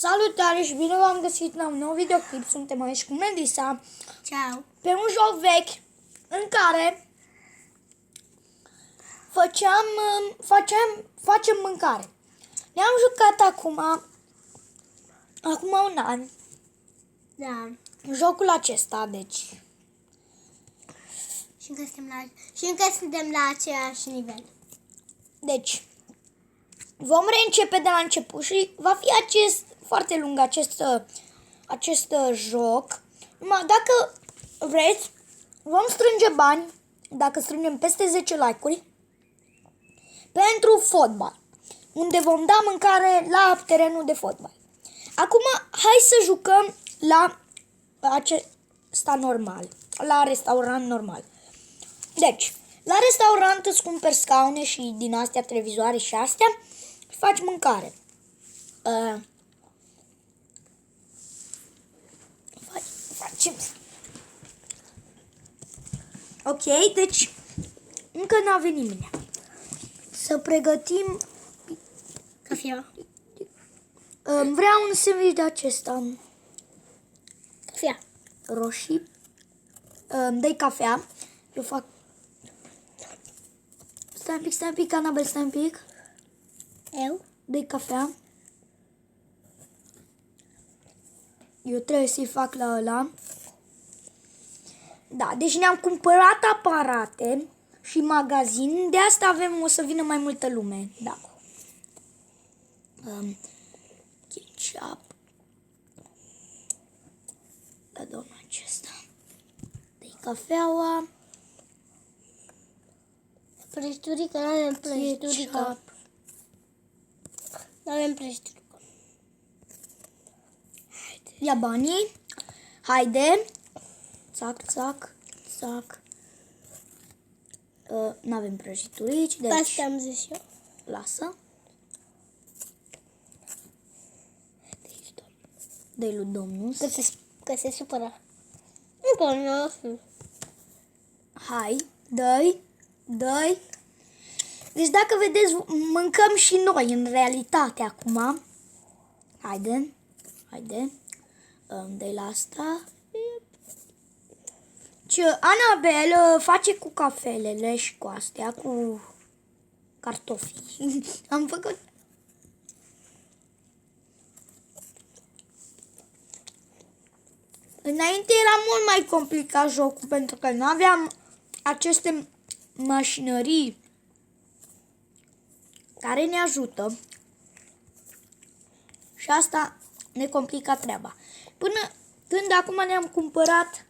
Salutare și bine v-am găsit la un nou videoclip. Suntem aici cu Melissa. Ciao. Pe un joc vechi în care facem mâncare. Ne-am jucat acum un an. Da. Jocul acesta, deci. Și încă suntem la același nivel. Deci, vom reîncepe de la început și va fi foarte lung acest joc. Numai dacă vreți, vom strânge bani, dacă strângem peste 10 like-uri, pentru fotbal, unde vom da mâncare la terenul de fotbal. Acum, hai să jucăm la acesta normal, la restaurant normal. Deci, la restaurant îți cumperi scaune și din astea, televizoare și astea, și faci mâncare. Facem. Ok, deci încă n-a venit nimeni. Să pregătim Cafea. vreau un sandwich de acesta. Cafea. Roșii. Dă-i cafea. Eu fac. Stai un pic, Anabel, stai un pic. Eu? Dă-i cafea. Eu trebuie să-i fac la ăla. Da, deci ne-am cumpărat aparate și magazin. De asta o să vină mai multă lume. Da. Ketchup. Da, domnul acesta. Dă-i cafeaua. Prăjiturică, nu avem prăjiturică. Ketchup. Nu avem prăjiturică. Ia banii. Haide. Țac, țac, țac. N-avem prăjiturici, deci Asta am zis eu. lasă. Dă-i lui domnul. Că se supără. Încă nu. Hai, dă-i. Deci dacă vedeți, mâncăm și noi în realitate acum. Haide. Dă-i la asta. Ce Anabel face cu cafelele și cu astea, cu cartofii. Am făcut. Înainte era mult mai complicat jocul, pentru că nu aveam aceste mașinării care ne ajută. Și asta ne complica treaba. Până când acum ne-am cumpărat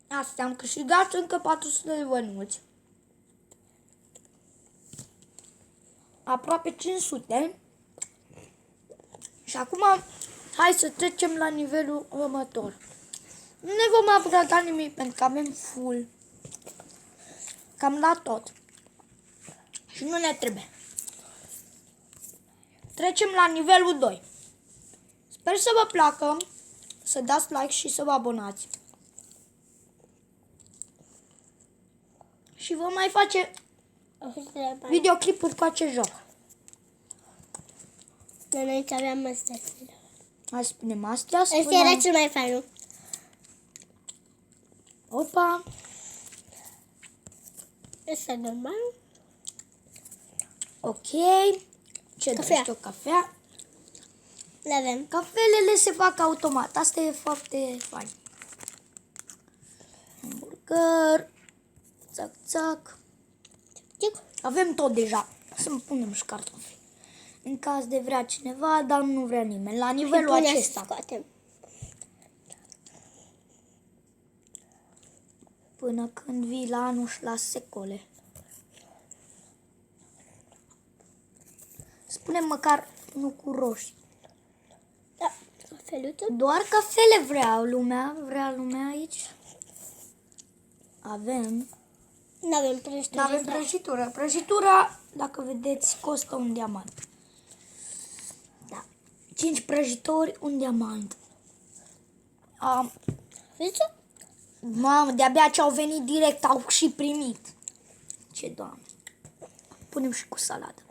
astea, am câștigat încă 400 de bănuți. Aproape 500. Și acum hai să trecem la nivelul următor. Nu ne vom apuca da nimic pentru că avem full. Cam la tot. Și nu ne trebuie. Trecem la nivelul 2. Sper să vă placă, să dați like și să vă abonați. Și vom mai face videoclipuri cu acest joc. Noi aici aveam astea. Hai să spunem astea. Asta era cel mai fain, nu? Opa. Asta e normal. Ok. Ce Cafea. dorești? O cafea? Le avem. Cafelele se fac automat. Asta e foarte fain. Hamburger. Țac, țac. Avem tot deja. Să punem și cartofi. În caz de vrea cineva, dar nu vrea nimeni. La nivelul acesta. Scoatem. Până când vii la anul și la secole. Spune măcar nu cu roșii. Da, cafeluță. Doar cafele vrea lumea aici. Avem. Nu avem prăjitură. Avem prăjitură. Prăjitura, dacă vedeți, costă un diamant. Da. 5 prăjituri, un diamant. Vezi? Mamă, de-abia ce au venit direct, au și primit. Ce doamne. Punem și cu saladă.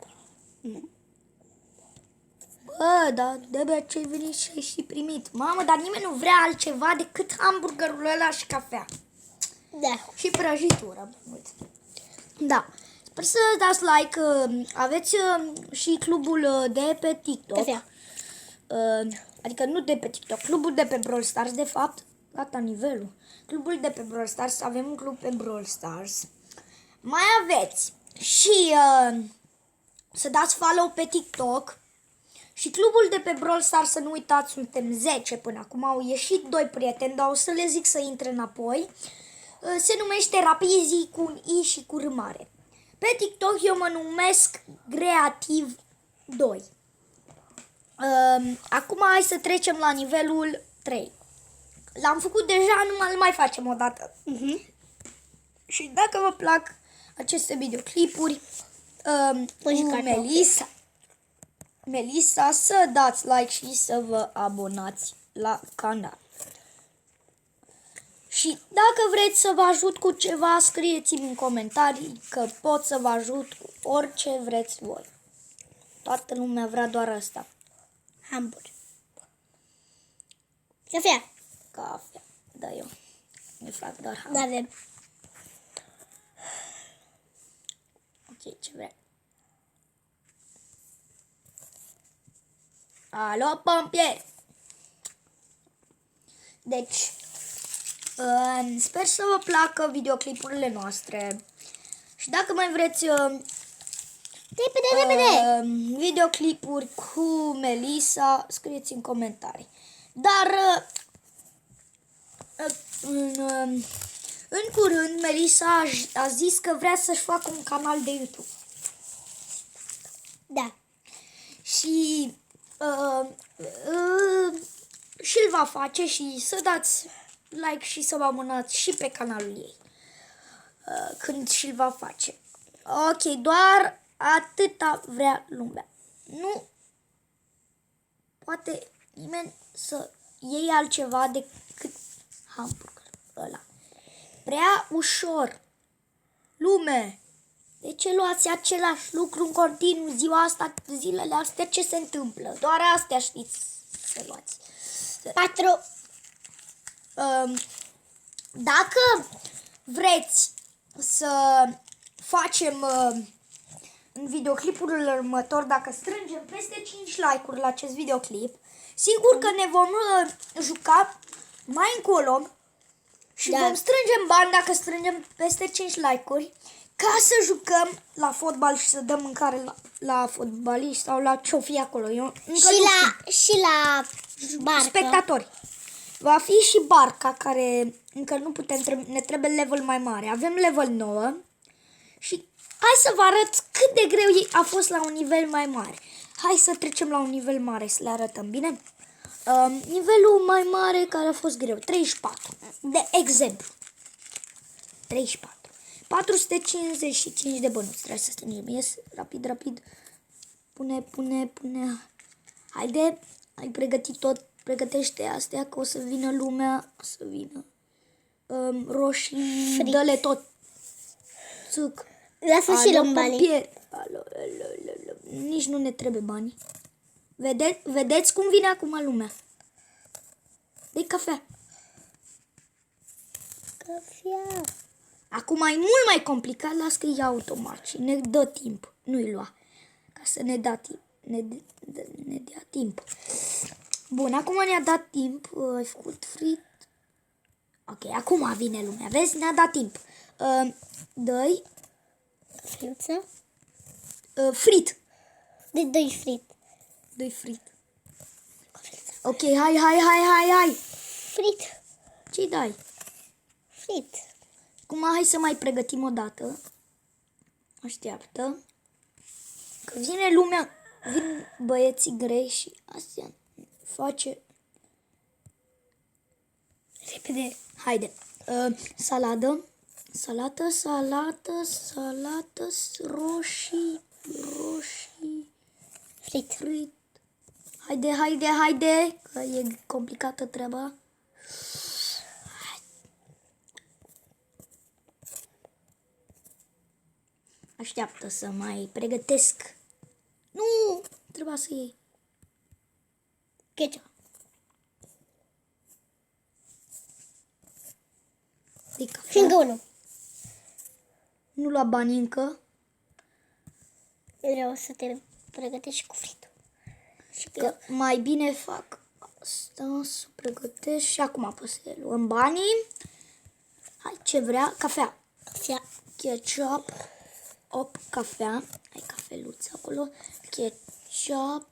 Da, de ce ai venit și ai și primit. Mamă, dar nimeni nu vrea altceva decât hamburgerul ăla și cafea. Da. Și prăjitură. Mult. Da. Sper să dați like. Aveți și clubul de pe TikTok. Cafea. Adică nu de pe TikTok, clubul de pe Brawl Stars, de fapt. Gata nivelul. Clubul de pe Brawl Stars, avem un club pe Brawl Stars. Mai aveți și să dați follow pe TikTok. Și clubul de pe Brawl Stars, să nu uitați, suntem 10 până acum. Au ieșit 2 prieteni, dar o să le zic să intre înapoi. Se numește Rapizi cu un I și cu R mare. Pe TikTok eu mă numesc Creativ 2. Acum hai să trecem la nivelul 3. L-am făcut deja, nu mai facem o dată. Și dacă vă plac aceste videoclipuri cu Melissa, să dați like și să vă abonați la canal. Și dacă vreți să vă ajut cu ceva, scrieți-mi în comentarii că pot să vă ajut cu orice vreți voi. Toată lumea vrea doar asta. Hamburger. Cafea. Cafea. Da, eu. Mi-e fac doar Da, hamburger. avem. Ok, ce vrei? Alo, pompieri! Deci, sper să vă placă videoclipurile noastre. Și dacă mai vreți Repede. videoclipuri cu Melissa, scrieți în comentarii. Dar în curând Melissa a zis că vrea să-și facă un canal de YouTube. Da. Și și-l va face și să dați like și să vă abonați și pe canalul ei când și-l va face. Ok, doar atâta vrea lumea. Nu poate nimeni să iei altceva decât hamburger ăla. Prea ușor. Lume, de ce luați același lucru în continuu ziua asta, zilele astea, ce se întâmplă? Doar astea știți să luați. 4. Dacă vreți să facem în videoclipul următor, dacă strângem peste 5 like-uri la acest videoclip, sigur că ne vom juca mai încolo și vom strângem bani dacă strângem peste 5 like-uri ca să jucăm la fotbal și să dăm mâncare la fotbaliști sau la ce-o fi acolo. Eu încă Și la barcă. spectatori. Va fi și barca care încă nu putem, ne trebuie level mai mare. Avem level 9 și hai să vă arăt cât de greu a fost la un nivel mai mare. Hai să trecem la un nivel mare să le arătăm, bine? Nivelul mai mare care a fost greu, 34. De exemplu. 34. 455 de bănuți. Trebuie să strângem. Ies, rapid. Pune. Haide, ai pregătit tot. Pregătește astea că o să vină lumea. O să vină roșii. Dă-le tot. Țuc. Lasă și luăm banii. Nici nu ne trebuie bani. Vedeți cum vine acum lumea? De cafea. Cafea. Acum e mult mai complicat, las că e automat și ne dă timp. Nu-i lua. Ca să ne dea timp. Ne dea timp. Bun, acum ne-a dat timp. Ai făcut frit. Ok, acum vine lumea. Vezi? Ne-a dat timp. Dă-i Friuță. frit. De 2 frit. Dă-i frit. Ok, hai. Frit. Ce-i dai? Frit. Acum hai să mai pregătim o dată. Așteaptă. Că vine lumea, vin băieții grei și astea face. Repede. Haide. Salată, roșii, Frit. frit. Haide, că e complicată treaba. Așteaptă să mai pregătesc. Nu, trebuia să iei. Ketchup. De cafea. Și încă unul. Nu lua bani încă. Vreau să te pregătești și cu fritul. Și Că mai bine fac asta, să pregătesc și acum pot să luăm banii. Hai, ce vrea? Cafea. cafea. Ketchup. Cafea. Ai cafeluță acolo. Ketchup.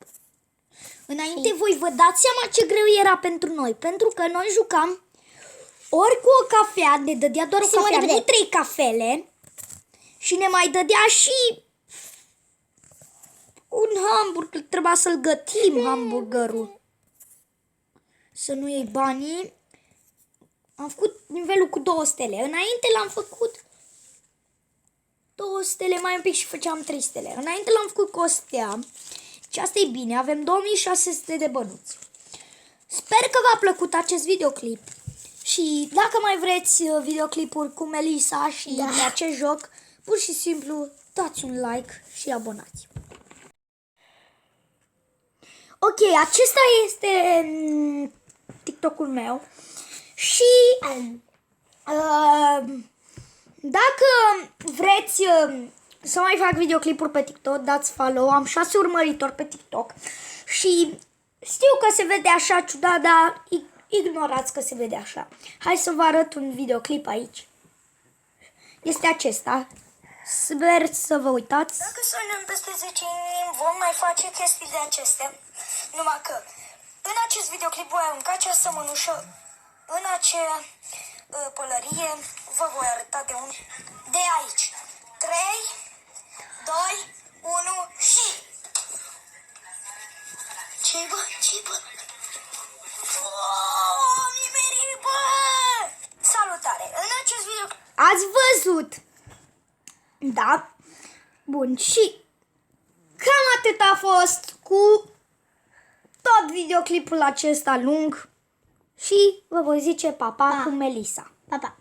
Înainte voi vă dați seama ce greu era pentru noi. Pentru că noi jucam ori cu o cafea, ne dădea doar o cafea, nu 3 cafele. Și ne mai dădea și un hamburger. Trebuia să-l gătim, hamburgerul. Să nu iei banii. Am făcut nivelul cu 2 stele. Înainte l-am făcut 2 stele, mai un pic și făceam 3 stele. Înainte l-am făcut cu o stea. Și asta e bine, avem 2600 de bănuți. Sper că v-a plăcut acest videoclip. Și dacă mai vreți videoclipuri cu Melissa și de acest joc, pur și simplu dați un like și abonați. Ok, acesta este TikTok-ul meu. Și dacă vreți să mai fac videoclipuri pe TikTok, dați follow. Am 6 urmăritori pe TikTok. Și știu că se vede așa ciudat, dar ignorați că se vede așa. Hai să vă arăt un videoclip aici. Este acesta. Sper să vă uitați. Dacă sunăm peste 10 ani, vom mai face chestii de acestea. Numai că în acest videoclip voi arunca această mânușă în acea pălărie. Vă voi arăta de unde. De aici. 3, 2, 1 și... Ce-i bă? Ce-i bă? Nimerii, bă! Salutare! În acest videoclip... Ați văzut? Da? Bun, și cam atât a fost cu tot videoclipul acesta lung și vă voi zice pa, pa. Cu Melissa. Pa, pa.